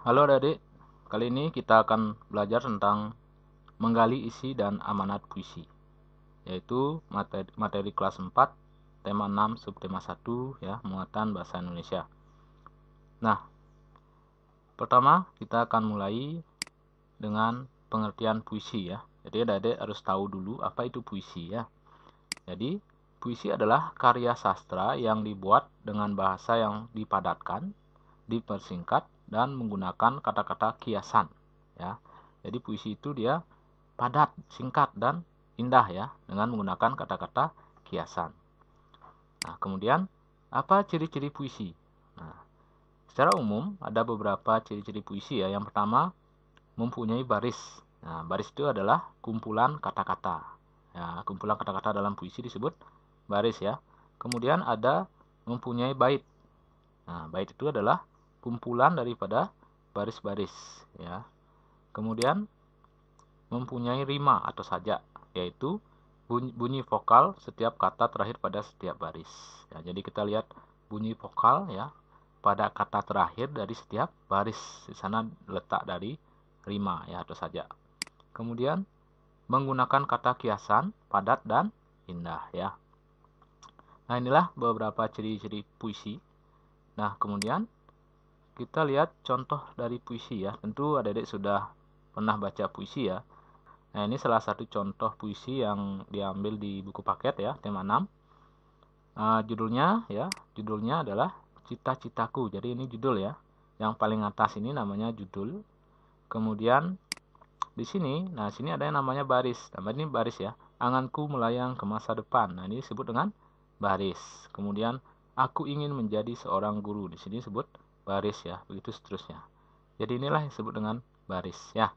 Halo adik, kali ini kita akan belajar tentang menggali isi dan amanat puisi, yaitu materi kelas 4, tema 6, subtema 1, ya, muatan bahasa Indonesia. Nah, pertama kita akan mulai dengan pengertian puisi ya. Jadi adik harus tahu dulu apa itu puisi ya. Jadi, puisi adalah karya sastra yang dibuat dengan bahasa yang dipadatkan, dipersingkat, dan menggunakan kata-kata kiasan ya. Jadi puisi itu dia padat, singkat, dan indah ya, dengan menggunakan kata-kata kiasan. Nah, kemudian apa ciri-ciri puisi? Nah, secara umum ada beberapa ciri-ciri puisi ya. Yang pertama, mempunyai baris. Nah, baris itu adalah kumpulan kata-kata. Ya, kumpulan kata-kata dalam puisi disebut baris ya. Kemudian ada mempunyai bait. Nah, bait itu adalah kumpulan daripada baris-baris ya. Kemudian mempunyai rima atau sajak, yaitu bunyi vokal setiap kata terakhir pada setiap baris. Ya, jadi kita lihat bunyi vokal ya pada kata terakhir dari setiap baris. Di sana letak dari rima ya atau sajak. Kemudian menggunakan kata kiasan, padat dan indah ya. Nah, inilah beberapa ciri-ciri puisi. Nah, kemudian kita lihat contoh dari puisi ya. Tentu adik-adik sudah pernah baca puisi ya. Nah, ini salah satu contoh puisi yang diambil di buku paket ya, tema 6. Judulnya adalah Cita-citaku. Jadi ini judul ya. Yang paling atas ini namanya judul. Kemudian di sini, sini ada yang namanya baris. Nah, ini baris ya. Anganku melayang ke masa depan. Nah, ini disebut dengan baris. Kemudian aku ingin menjadi seorang guru. Di sini disebut baris ya. Begitu seterusnya. Jadi inilah yang disebut dengan baris ya.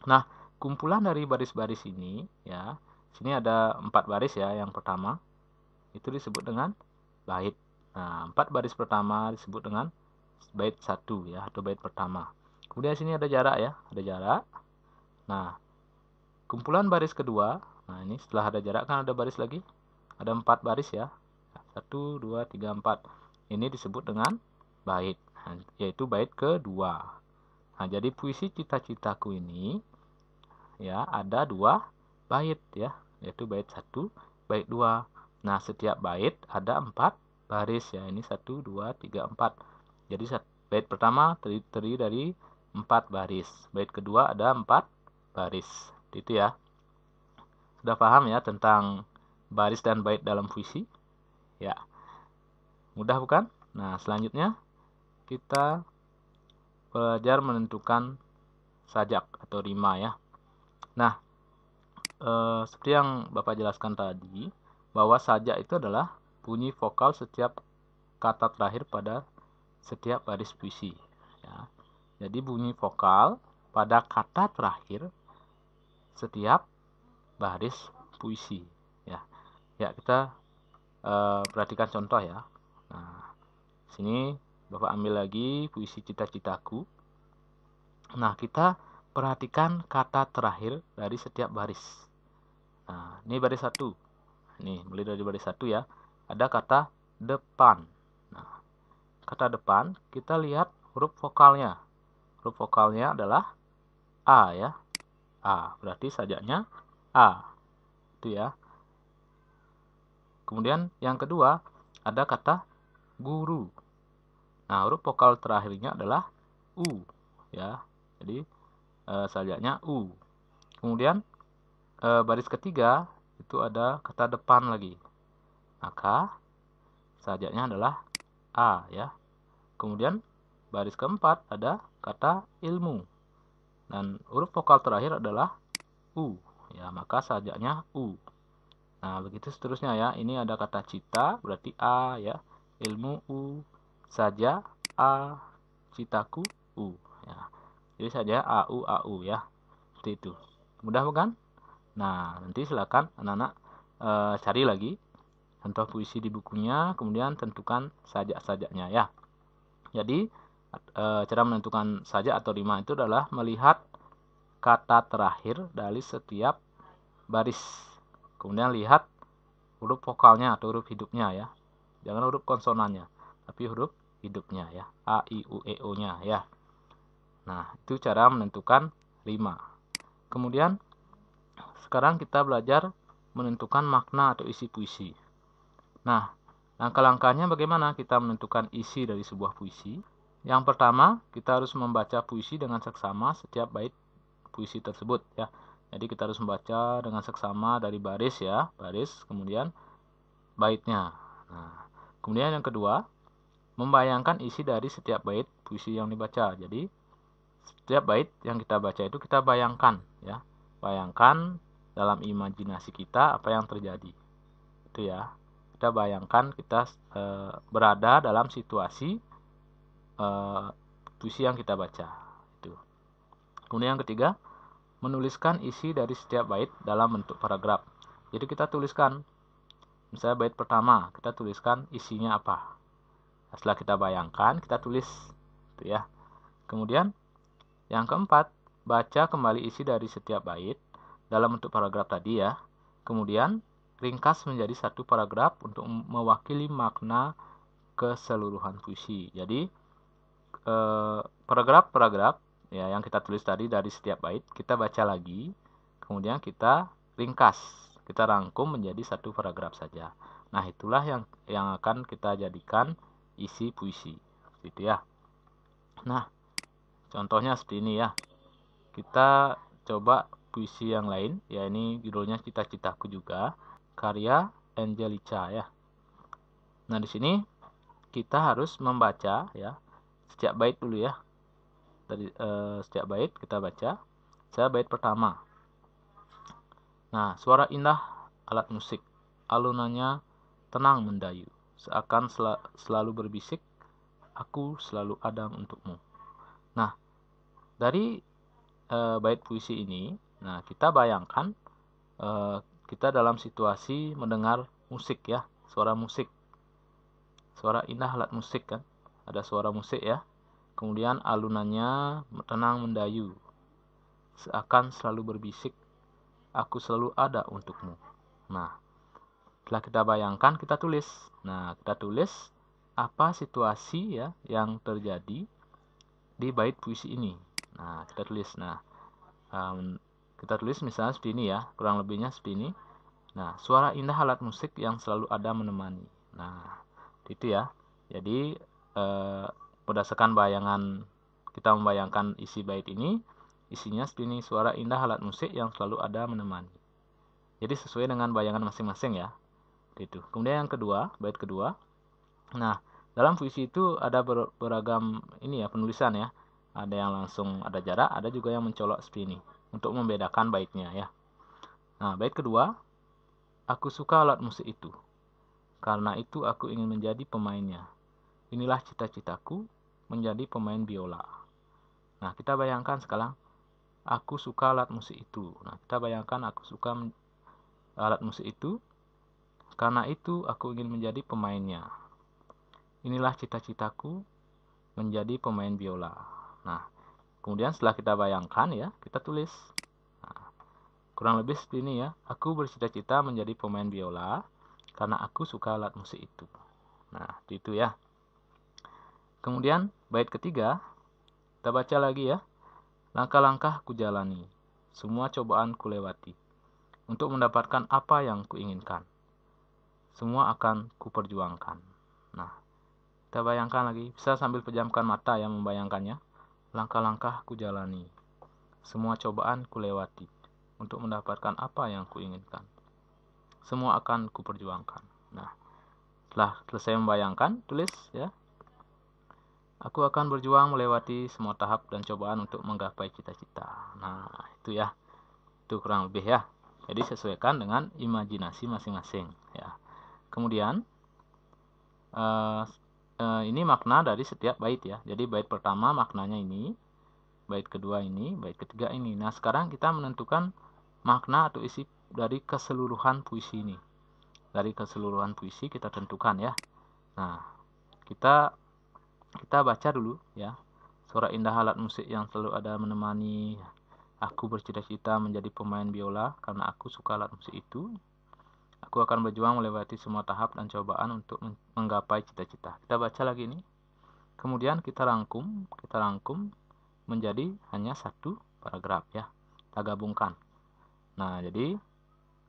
Nah, kumpulan dari baris-baris ini ya. Sini ada 4 baris ya. Yang pertama itu disebut dengan bait. Nah, 4 baris pertama disebut dengan bait 1 ya atau bait pertama. Kemudian sini ada jarak ya, ada jarak. Nah, kumpulan baris kedua, nah ini setelah ada jarak kan ada baris lagi. Ada 4 baris ya. 1 2 3 4. Ini disebut dengan bait, yaitu bait kedua. Nah, jadi puisi Cita-citaku ini ya ada 2 bait ya, yaitu bait 1, bait 2. Nah, setiap bait ada 4 baris ya. Ini 1 2 3 4. Jadi bait pertama terdiri dari 4 baris. Bait kedua ada 4 baris. Itu ya. Sudah paham ya tentang baris dan bait dalam puisi? Ya. Mudah bukan? Nah, selanjutnya kita belajar menentukan sajak atau rima ya. Nah, seperti yang Bapak jelaskan tadi, bahwa sajak itu adalah bunyi vokal setiap kata terakhir pada setiap baris puisi. Ya. Jadi bunyi vokal pada kata terakhir setiap baris puisi. Ya, ya kita perhatikan contoh ya. Nah, sini Bapak ambil lagi puisi Cita-citaku. Nah, kita perhatikan kata terakhir dari setiap baris. Nah, ini baris 1. Nih, mulai dari baris 1 ya. Ada kata depan. Nah, kata depan kita lihat huruf vokalnya. Huruf vokalnya adalah A ya. A, berarti sajaknya A. Itu ya. Kemudian yang kedua ada kata guru. Nah, huruf vokal terakhirnya adalah U ya. Jadi sajaknya U. Kemudian baris ketiga itu ada kata depan lagi. Maka sajaknya adalah A ya. Kemudian baris keempat ada kata ilmu. Dan huruf vokal terakhir adalah U ya, maka sajaknya U. Nah, begitu seterusnya ya. Ini ada kata cita, berarti A ya. Ilmu U, saja A, citaku U ya. Jadi saja AU ya. Seperti itu. Mudah bukan? Nah, nanti silakan anak-anak cari lagi contoh puisi di bukunya, kemudian tentukan sajak-sajaknya ya. Jadi cara menentukan sajak atau rima itu adalah melihat kata terakhir dari setiap baris. Kemudian lihat huruf vokalnya atau huruf hidupnya ya. Jangan huruf konsonannya, tapi huruf hidupnya ya. A, I, U, E, O-nya ya. Nah, itu cara menentukan rima. Kemudian sekarang kita belajar menentukan makna atau isi puisi. Nah, langkah-langkahnya bagaimana kita menentukan isi dari sebuah puisi? Yang pertama, kita harus membaca puisi dengan seksama setiap bait puisi tersebut ya. Jadi kita harus membaca dengan seksama dari baris ya, baris, kemudian baitnya. Nah, kemudian yang kedua, membayangkan isi dari setiap bait puisi yang dibaca. Jadi setiap bait yang kita baca itu kita bayangkan ya. Bayangkan dalam imajinasi kita apa yang terjadi. Itu ya. Kita bayangkan kita berada dalam situasi puisi yang kita baca. Itu. Kemudian yang ketiga, menuliskan isi dari setiap bait dalam bentuk paragraf. Jadi kita tuliskan, misalnya bait pertama, kita tuliskan isinya apa. Setelah kita bayangkan, kita tulis, itu ya. Kemudian yang keempat, baca kembali isi dari setiap bait dalam bentuk paragraf tadi ya. Kemudian ringkas menjadi satu paragraf untuk mewakili makna keseluruhan puisi. Jadi paragraf-paragraf ya yang kita tulis tadi dari setiap bait kita baca lagi, kemudian kita ringkas, kita rangkum menjadi satu paragraf saja. Nah, itulah yang akan kita jadikan isi puisi, gitu ya. Nah, contohnya seperti ini ya. Kita coba puisi yang lain, ya ini judulnya Cita-Citaku juga, karya Angelica ya. Nah, di sini kita harus membaca ya setiap bait dulu ya. Dari setiap bait kita baca. Saya bait pertama. Nah, suara indah alat musik, alunannya tenang mendayu, seakan selalu berbisik, aku selalu ada untukmu. Nah, dari bait puisi ini, nah kita bayangkan kita dalam situasi mendengar musik ya, suara musik, suara indah alat musik kan, ada suara musik ya. Kemudian alunannya tenang mendayu, seakan selalu berbisik, aku selalu ada untukmu. Nah, setelah kita bayangkan, kita tulis. Nah, kita tulis apa situasi ya yang terjadi di bait puisi ini. Nah, kita tulis. Nah, kita tulis misalnya seperti ini ya, kurang lebihnya seperti ini. Nah, suara indah alat musik yang selalu ada menemani. Nah, itu ya. Jadi berdasarkan bayangan kita membayangkan isi bait ini, isinya seperti ini, suara indah alat musik yang selalu ada menemani. Jadi sesuai dengan bayangan masing-masing ya. Itu. Kemudian yang kedua, bait kedua. Nah, dalam puisi itu ada beragam ini ya penulisan ya. Ada yang langsung ada jarak, ada juga yang mencolok seperti ini untuk membedakan baitnya ya. Nah, bait kedua, aku suka alat musik itu. Karena itu aku ingin menjadi pemainnya. Inilah cita-citaku, menjadi pemain biola. Nah, kita bayangkan sekarang, aku suka alat musik itu. Nah, kita bayangkan aku suka alat musik itu, karena itu aku ingin menjadi pemainnya. Inilah cita-citaku, menjadi pemain biola. Nah, kemudian setelah kita bayangkan ya, kita tulis. Nah, kurang lebih seperti ini ya, aku bercita-cita menjadi pemain biola, karena aku suka alat musik itu. Nah, itu ya. Kemudian bait ketiga, kita baca lagi ya. Langkah-langkah ku jalani, semua cobaan ku lewati, untuk mendapatkan apa yang kuinginkan. Semua akan ku perjuangkan. Nah, kita bayangkan lagi, bisa sambil pejamkan mata ya membayangkannya. Langkah-langkah ku jalani, semua cobaan ku lewati, untuk mendapatkan apa yang kuinginkan. Semua akan ku perjuangkan. Nah, setelah selesai membayangkan, tulis ya. Aku akan berjuang melewati semua tahap dan cobaan untuk menggapai cita-cita. Nah, itu ya. Itu kurang lebih ya. Jadi sesuaikan dengan imajinasi masing-masing ya. Kemudian ini makna dari setiap bait ya. Jadi bait pertama maknanya ini, bait kedua ini, bait ketiga ini. Nah, sekarang kita menentukan makna atau isi dari keseluruhan puisi ini. Dari keseluruhan puisi kita tentukan ya. Nah, kita baca dulu ya. Suara indah alat musik yang selalu ada menemani. Aku bercita-cita menjadi pemain biola karena aku suka alat musik itu. Aku akan berjuang melewati semua tahap dan cobaan untuk menggapai cita-cita. Kita baca lagi nih. Kemudian kita rangkum menjadi hanya satu paragraf ya. Kita gabungkan. Nah, jadi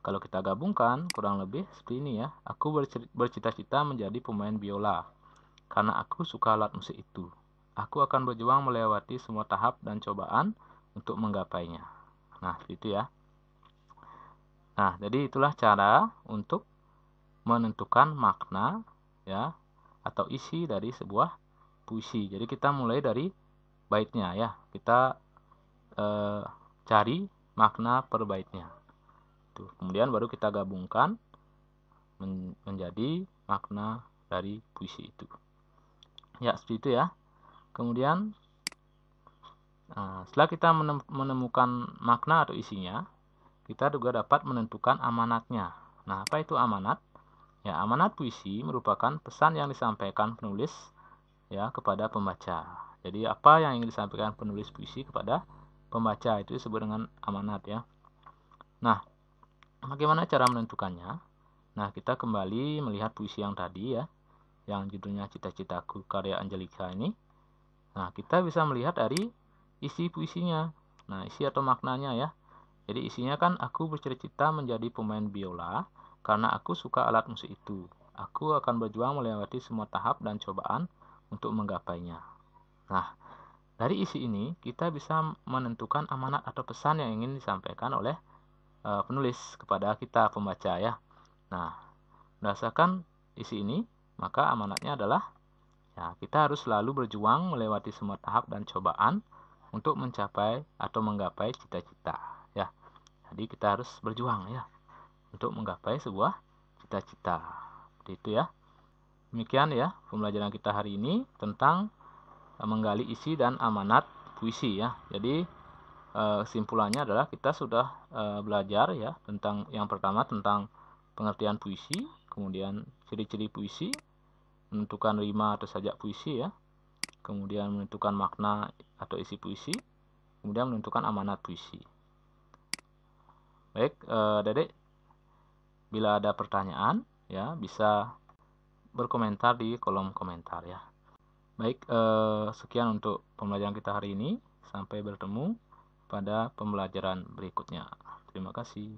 kalau kita gabungkan kurang lebih seperti ini ya. Aku bercita-cita menjadi pemain biola karena aku suka alat musik itu. Aku akan berjuang melewati semua tahap dan cobaan untuk menggapainya. Nah, itu ya. Nah, jadi itulah cara untuk menentukan makna ya atau isi dari sebuah puisi. Jadi kita mulai dari baitnya ya. Kita cari makna per baitnya. Tuh, kemudian baru kita gabungkan menjadi makna dari puisi itu. Ya, seperti itu ya. Kemudian setelah kita menemukan makna atau isinya, kita juga dapat menentukan amanatnya. Nah, apa itu amanat? Ya, amanat puisi merupakan pesan yang disampaikan penulis ya kepada pembaca. Jadi apa yang ingin disampaikan penulis puisi kepada pembaca itu disebut dengan amanat ya. Nah, bagaimana cara menentukannya? Nah, kita kembali melihat puisi yang tadi ya, yang judulnya Cita-Citaku karya Angelika ini. Nah, kita bisa melihat dari isi puisinya. Nah, isi atau maknanya ya. Jadi isinya kan aku bercita-cita menjadi pemain biola karena aku suka alat musik itu. Aku akan berjuang melewati semua tahap dan cobaan untuk menggapainya. Nah, dari isi ini kita bisa menentukan amanat atau pesan yang ingin disampaikan oleh penulis kepada kita pembaca ya. Nah, berdasarkan isi ini, maka amanatnya adalah ya, kita harus selalu berjuang melewati semua tahap dan cobaan untuk mencapai atau menggapai cita-cita ya. Jadi kita harus berjuang ya untuk menggapai sebuah cita-cita. Seperti itu ya. Demikian ya pembelajaran kita hari ini tentang menggali isi dan amanat puisi ya. Jadi kesimpulannya adalah kita sudah belajar ya tentang yang pertama tentang pengertian puisi, kemudian ciri-ciri puisi, menentukan rima atau sajak puisi ya, kemudian menentukan makna atau isi puisi, kemudian menentukan amanat puisi. Baik, Dedek, bila ada pertanyaan ya bisa berkomentar di kolom komentar ya. Baik, sekian untuk pembelajaran kita hari ini. Sampai bertemu pada pembelajaran berikutnya. Terima kasih.